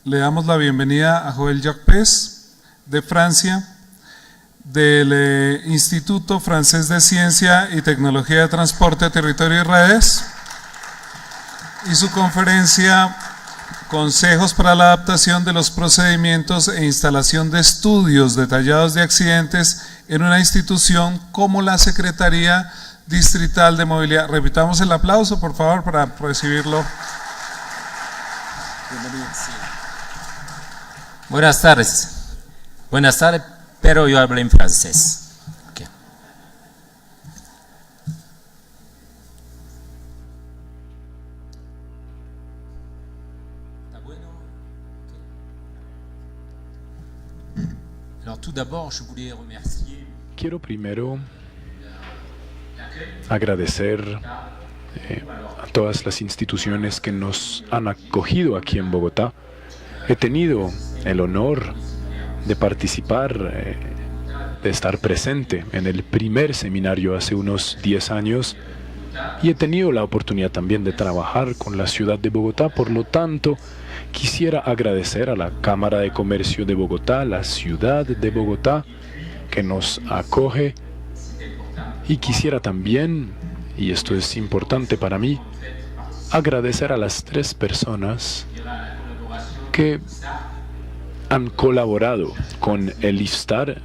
le damos la bienvenida a Joël Jacques de Francia, del Instituto Francés de Ciencia y Tecnología de Transporte, Territorio y Redes, y su conferencia Consejos para la adaptación de los procedimientos e instalación de estudios detallados de accidentes en una institución como la Secretaría Distrital de Movilidad. Repitamos el aplauso, por favor, para recibirlo. Bienvenido. Buenas tardes. Buenas tardes, pero yo hablo en francés. Okay. ¿Está bueno? Okay. Alors, tout d'abord, je voulais remercier. Quiero primero agradecer a todas las instituciones que nos han acogido aquí en Bogotá. He tenido el honor de participar, de estar presente en el primer seminario hace unos 10 años y he tenido la oportunidad también de trabajar con la ciudad de Bogotá. Por lo tanto, quisiera agradecer a la Cámara de Comercio de Bogotá, la ciudad de Bogotá, que nos acoge, y quisiera también, y esto es importante para mí, agradecer a las 3 personas que han colaborado con el IFSTAR,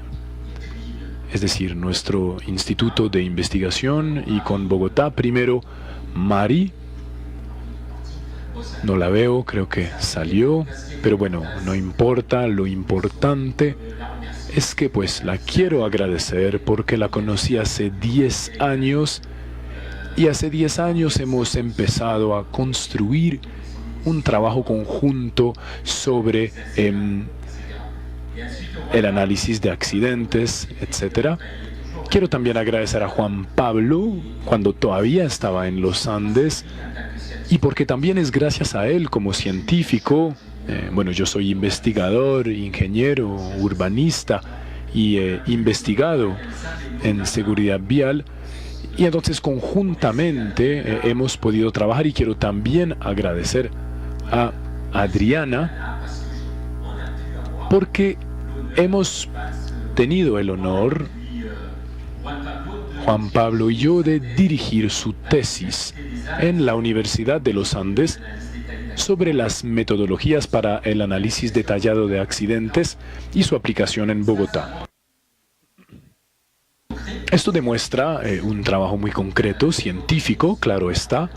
es decir, nuestro Instituto de Investigación, y con Bogotá. Primero, Mari, no la veo, creo que salió, pero bueno, no importa, lo importante es que pues la quiero agradecer porque la conocí hace 10 años y hace 10 años hemos empezado a construir un trabajo conjunto sobre el análisis de accidentes, etc. Quiero también agradecer a Juan Pablo cuando todavía estaba en los Andes, y porque también es gracias a él como científico. Bueno, yo soy investigador, ingeniero, urbanista y he investigado en seguridad vial, y entonces conjuntamente hemos podido trabajar. Y quiero también agradecer a Adriana porque hemos tenido el honor, Juan Pablo y yo, de dirigir su tesis en la Universidad de los Andes sobre las metodologías para el análisis detallado de accidentes y su aplicación en Bogotá. Esto demuestra un trabajo muy concreto, científico, claro está,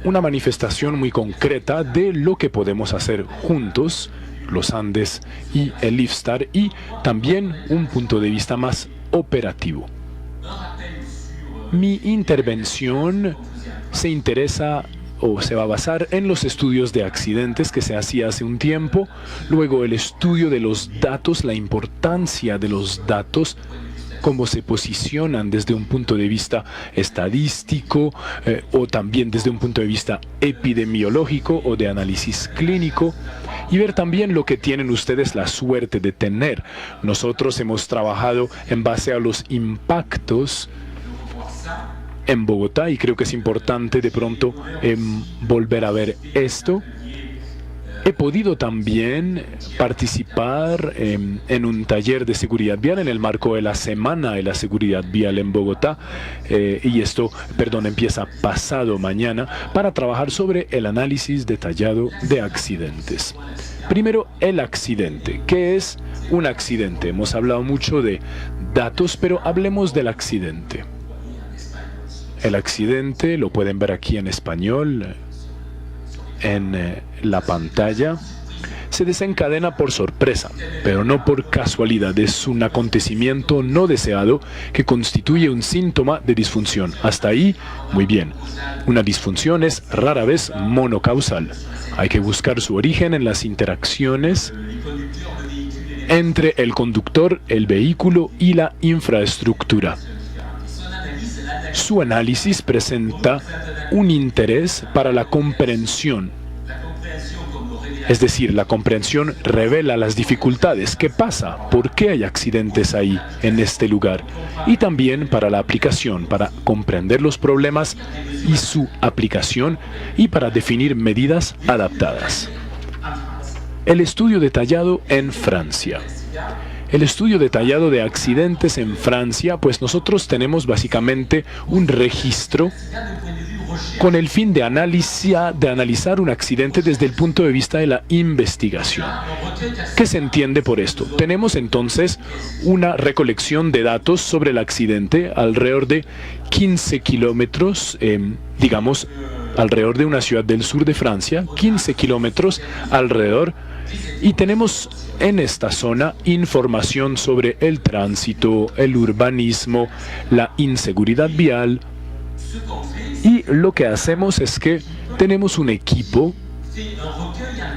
una manifestación muy concreta de lo que podemos hacer juntos, los Andes y el IFSTAR, y también un punto de vista más operativo. Mi intervención se interesa o se va a basar en los estudios de accidentes que se hacía hace un tiempo, luego el estudio de los datos, la importancia de los datos, cómo se posicionan desde un punto de vista estadístico o también desde un punto de vista epidemiológico o de análisis clínico, y ver también lo que tienen ustedes la suerte de tener. Nosotros hemos trabajado en base a los impactos en Bogotá, y creo que es importante de pronto volver a ver esto. He podido también participar en un taller de seguridad vial en el marco de la Semana de la Seguridad Vial en Bogotá, y esto, empieza pasado mañana, para trabajar sobre el análisis detallado de accidentes. Primero, el accidente. ¿Qué es un accidente? Hemos hablado mucho de datos, pero hablemos del accidente. El accidente, lo pueden ver aquí en español, en la pantalla, se desencadena por sorpresa, pero no por casualidad. Es un acontecimiento no deseado que constituye un síntoma de disfunción. Hasta ahí, muy bien. Una disfunción es rara vez monocausal. Hay que buscar su origen en las interacciones entre el conductor, el vehículo y la infraestructura. Su análisis presenta un interés para la comprensión Es decir, la comprensión revela las dificultades. ¿Qué pasa? ¿Por qué hay accidentes ahí, en este lugar? Y también para la aplicación, para comprender los problemas y su aplicación y para definir medidas adaptadas. El estudio detallado en Francia. El estudio detallado de accidentes en Francia, pues nosotros tenemos básicamente un registro con el fin de analizar un accidente desde el punto de vista de la investigación. ¿Qué se entiende por esto? Tenemos entonces una recolección de datos sobre el accidente alrededor de 15 kilómetros, digamos, alrededor de una ciudad del sur de Francia, 15 kilómetros alrededor, y tenemos en esta zona información sobre el tránsito, el urbanismo, la inseguridad vial. Y lo que hacemos es que tenemos un equipo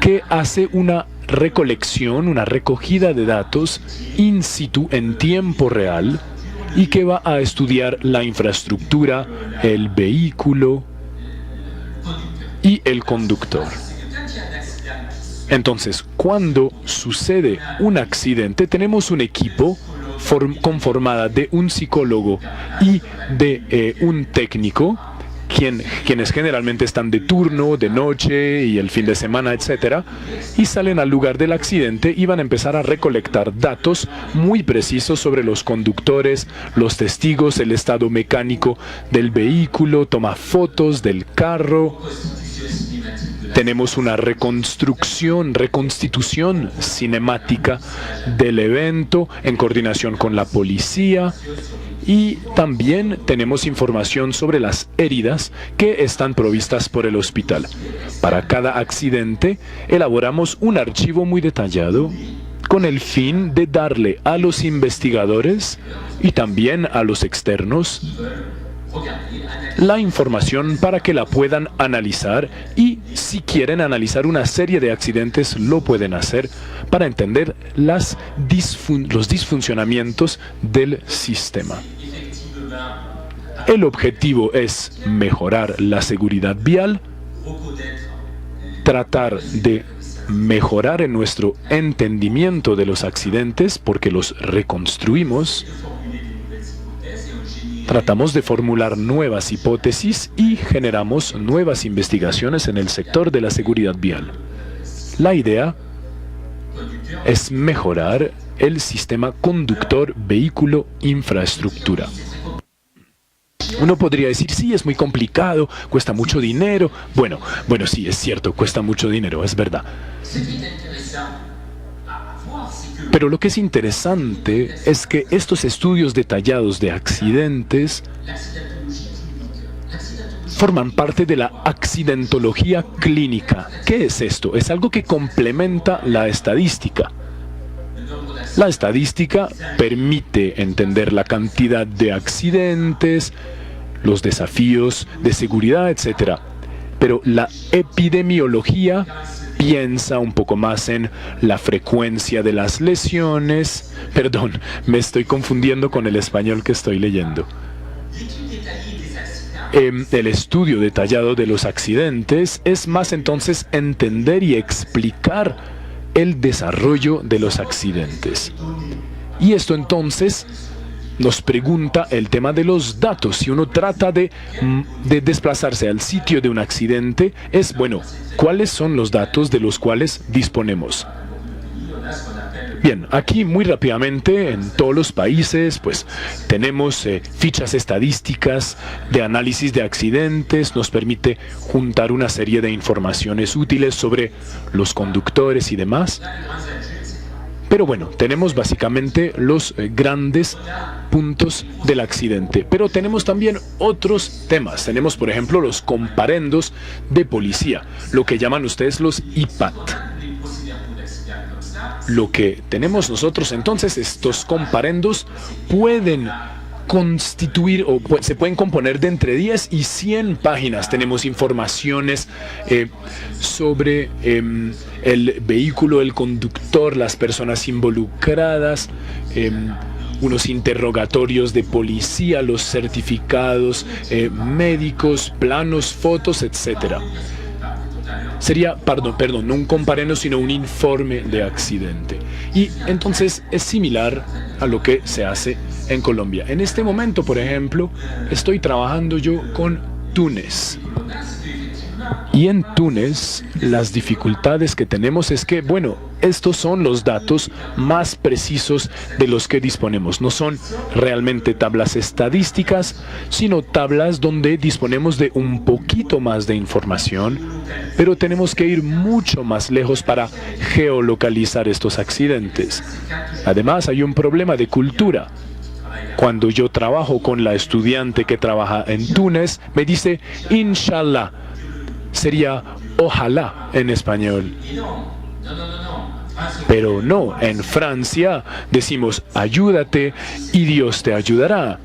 que hace una recolección, una recogida de datos in situ, en tiempo real, y que va a estudiar la infraestructura, el vehículo y el conductor. Entonces, cuando sucede un accidente, tenemos un equipo conformada de un psicólogo y de un técnico, quienes generalmente están de turno, de noche y el fin de semana, etc. Y salen al lugar del accidente y van a empezar a recolectar datos muy precisos sobre los conductores, los testigos, el estado mecánico del vehículo, toma fotos del carro. Tenemos una reconstitución cinemática del evento en coordinación con la policía. Y también tenemos información sobre las heridas que están provistas por el hospital. Para cada accidente elaboramos un archivo muy detallado con el fin de darle a los investigadores y también a los externos la información para que la puedan analizar, y si quieren analizar una serie de accidentes lo pueden hacer para entender los disfuncionamientos del sistema. El objetivo es mejorar la seguridad vial, tratar de mejorar en nuestro entendimiento de los accidentes porque los reconstruimos. Tratamos de formular nuevas hipótesis y generamos nuevas investigaciones en el sector de la seguridad vial. La idea es mejorar el sistema conductor-vehículo-infraestructura. Uno podría decir, sí, es muy complicado, cuesta mucho dinero. Bueno, sí, es cierto, cuesta mucho dinero, es verdad. Pero lo que es interesante es que estos estudios detallados de accidentes forman parte de la accidentología clínica. ¿Qué es esto? Es algo que complementa la estadística. La estadística permite entender la cantidad de accidentes, los desafíos de seguridad, etc. Pero la epidemiología piensa un poco más en la frecuencia de las lesiones. Perdón, me estoy confundiendo con el español que estoy leyendo. El estudio detallado de los accidentes es más entonces entender y explicar el desarrollo de los accidentes. Y esto entonces nos pregunta el tema de los datos. Si uno trata de desplazarse al sitio de un accidente, ¿cuáles son los datos de los cuales disponemos? Bien, aquí muy rápidamente en todos los países pues tenemos fichas estadísticas de análisis de accidentes. Nos permite juntar una serie de informaciones útiles sobre los conductores y demás. Pero bueno, tenemos básicamente los grandes puntos del accidente. Pero tenemos también otros temas. Tenemos, por ejemplo, los comparendos de policía, lo que llaman ustedes los IPAT. Lo que tenemos nosotros entonces, estos comparendos pueden constituir o se pueden componer de entre 10 y 100 páginas. Tenemos informaciones sobre el vehículo, el conductor, las personas involucradas, unos interrogatorios de policía, los certificados médicos, planos, fotos, etc. sería, perdón, no un comparendo, sino un informe de accidente. Y entonces es similar a lo que se hace en Colombia. En este momento, por ejemplo, estoy trabajando yo con Túnez. Y en Túnez, las dificultades que tenemos es que, bueno, estos son los datos más precisos de los que disponemos. No son realmente tablas estadísticas, sino tablas donde disponemos de un poquito más de información, pero tenemos que ir mucho más lejos para geolocalizar estos accidentes. Además, hay un problema de cultura. Cuando yo trabajo con la estudiante que trabaja en Túnez, me dice, Inshallah. Sería ojalá en español. Pero no, en Francia decimos ayúdate y Dios te ayudará.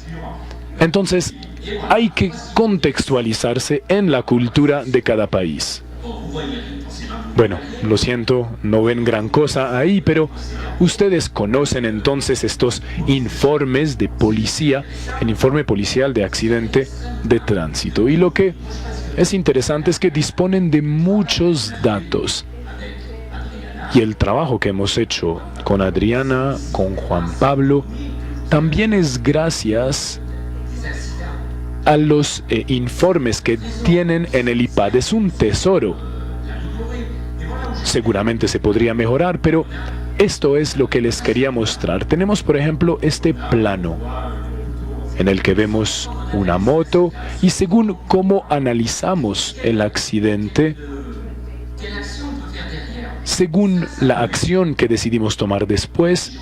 Entonces, hay que contextualizarse en la cultura de cada país. Bueno, lo siento, no ven gran cosa ahí, pero ustedes conocen entonces estos informes de policía, el informe policial de accidente de tránsito. Y lo que es interesante es que disponen de muchos datos. Y el trabajo que hemos hecho con Adriana, con Juan Pablo, también es gracias a los informes que tienen en el IPAD. Es un tesoro. Seguramente se podría mejorar, pero esto es lo que les quería mostrar. Tenemos, por ejemplo, este plano en el que vemos una moto y según cómo analizamos el accidente, según la acción que decidimos tomar después,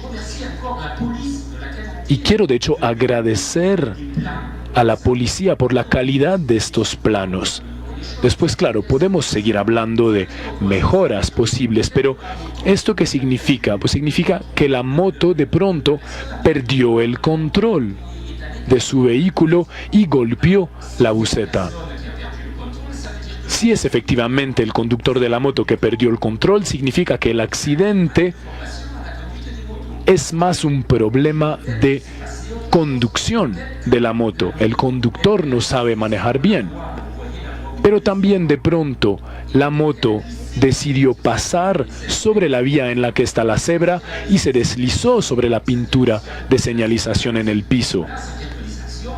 y quiero de hecho agradecer a la policía por la calidad de estos planos. Después, claro, podemos seguir hablando de mejoras posibles, pero ¿esto qué significa? Pues significa que la moto de pronto perdió el control de su vehículo y golpeó la buseta. Si es efectivamente el conductor de la moto que perdió el control, significa que el accidente es más un problema de conducción de la moto. El conductor no sabe manejar bien. Pero también de pronto la moto decidió pasar sobre la vía en la que está la cebra y se deslizó sobre la pintura de señalización en el piso.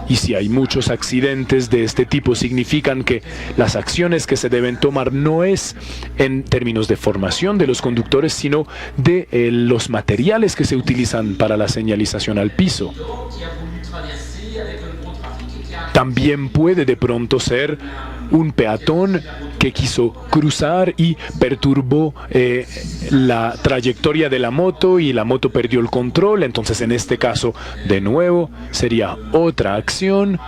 Y si hay muchos accidentes de este tipo, significan que las acciones que se deben tomar no es en términos de formación de los conductores, sino de los materiales que se utilizan para la señalización al piso. También puede de pronto ser un peatón que quiso cruzar y perturbó la trayectoria de la moto y la moto perdió el control. Entonces, en este caso, de nuevo, sería otra acción.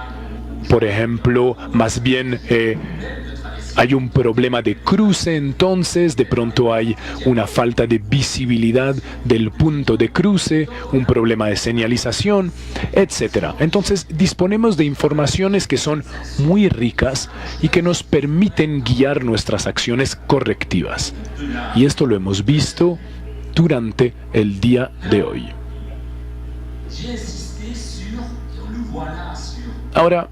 Por ejemplo, más bien hay un problema de cruce, entonces de pronto hay una falta de visibilidad del punto de cruce, un problema de señalización, etc. Entonces disponemos de informaciones que son muy ricas y que nos permiten guiar nuestras acciones correctivas. Y esto lo hemos visto durante el día de hoy. Ahora,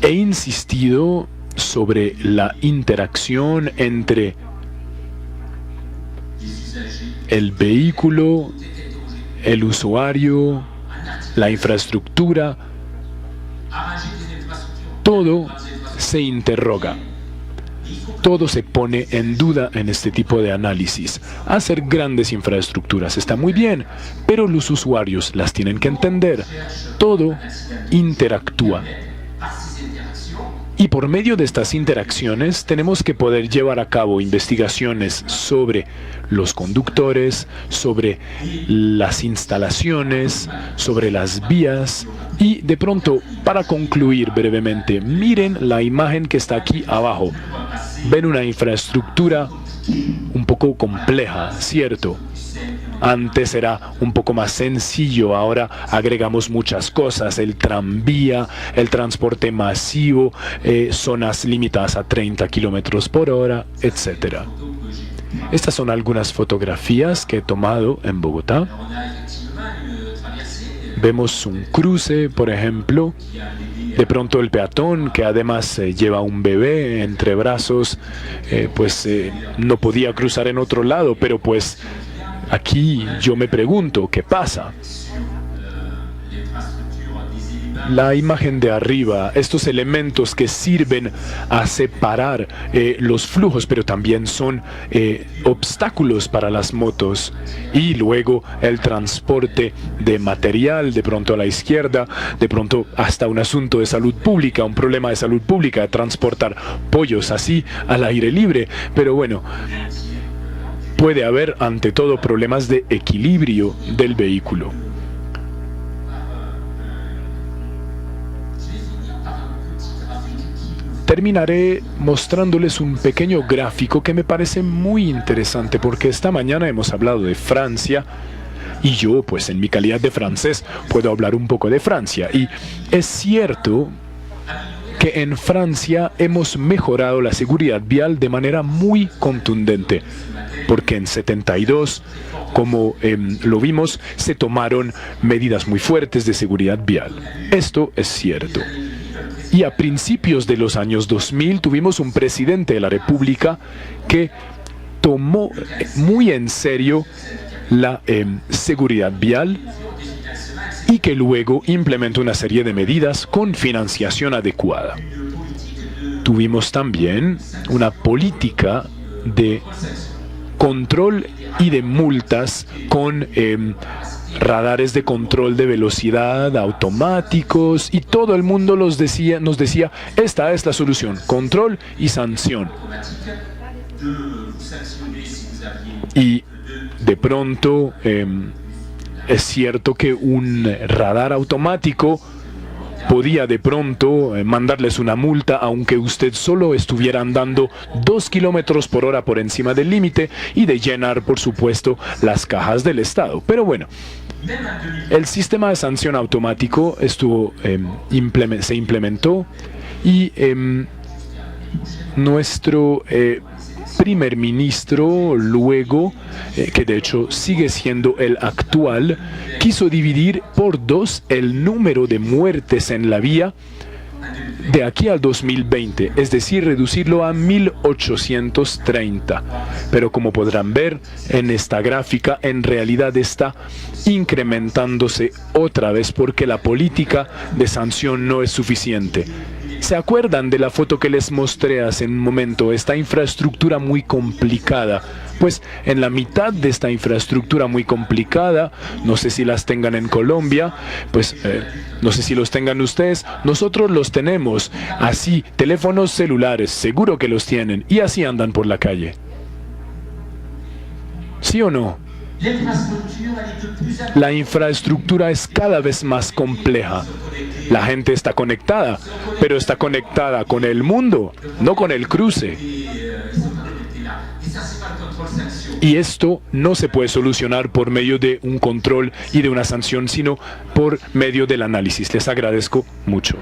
he insistido sobre la interacción entre el vehículo, el usuario, la infraestructura. Todo se interroga. Todo se pone en duda en este tipo de análisis. Hacer grandes infraestructuras está muy bien, pero los usuarios las tienen que entender. Todo interactúa. Y por medio de estas interacciones tenemos que poder llevar a cabo investigaciones sobre los conductores, sobre las instalaciones, sobre las vías. Y de pronto, para concluir brevemente, miren la imagen que está aquí abajo. Ven una infraestructura un poco compleja, ¿cierto? Antes era un poco más sencillo, ahora agregamos muchas cosas, el tranvía, el transporte masivo, zonas limitadas a 30 kilómetros por hora, etc. Estas son algunas fotografías que he tomado en Bogotá. Vemos un cruce, por ejemplo, De pronto el peatón, que además lleva un bebé entre brazos, no podía cruzar en otro lado, pero pues aquí yo me pregunto, ¿qué pasa? La imagen de arriba, estos elementos que sirven a separar los flujos, pero también son obstáculos para las motos. Y luego el transporte de material, de pronto a la izquierda, de pronto hasta un asunto de salud pública, un problema de salud pública, de transportar pollos así al aire libre. Pero bueno, puede haber ante todo problemas de equilibrio del vehículo. Terminaré mostrándoles un pequeño gráfico que me parece muy interesante porque esta mañana hemos hablado de Francia y yo, pues en mi calidad de francés, puedo hablar un poco de Francia. Y es cierto que en Francia hemos mejorado la seguridad vial de manera muy contundente, porque en 72, como lo vimos, se tomaron medidas muy fuertes de seguridad vial. Esto es cierto. Y a principios de los años 2000 tuvimos un presidente de la República que tomó muy en serio la seguridad vial y que luego implementó una serie de medidas con financiación adecuada. Tuvimos también una política de control y de multas con radares de control de velocidad automáticos, y todo el mundo nos decía, esta es la solución, control y sanción. Y de pronto es cierto que un radar automático podía de pronto mandarles una multa aunque usted solo estuviera andando 2 kilómetros por hora por encima del límite y de llenar, por supuesto, las cajas del Estado. Pero bueno, el sistema de sanción automático se implementó y nuestro primer ministro luego, que de hecho sigue siendo el actual, quiso dividir por 2 el número de muertes en la vía de aquí al 2020, es decir, reducirlo a 1830. Pero como podrán ver en esta gráfica, en realidad está incrementándose otra vez porque la política de sanción no es suficiente. ¿Se acuerdan de la foto que les mostré hace un momento? Esta infraestructura muy complicada. Pues en la mitad de esta infraestructura muy complicada, no sé si las tengan en Colombia, pues no sé si los tengan ustedes, nosotros los tenemos. Así, teléfonos celulares, seguro que los tienen, y así andan por la calle. ¿Sí o no? La infraestructura es cada vez más compleja. La gente está conectada, pero está conectada con el mundo, no con el cruce. Y esto no se puede solucionar por medio de un control y de una sanción, sino por medio del análisis. Les agradezco mucho.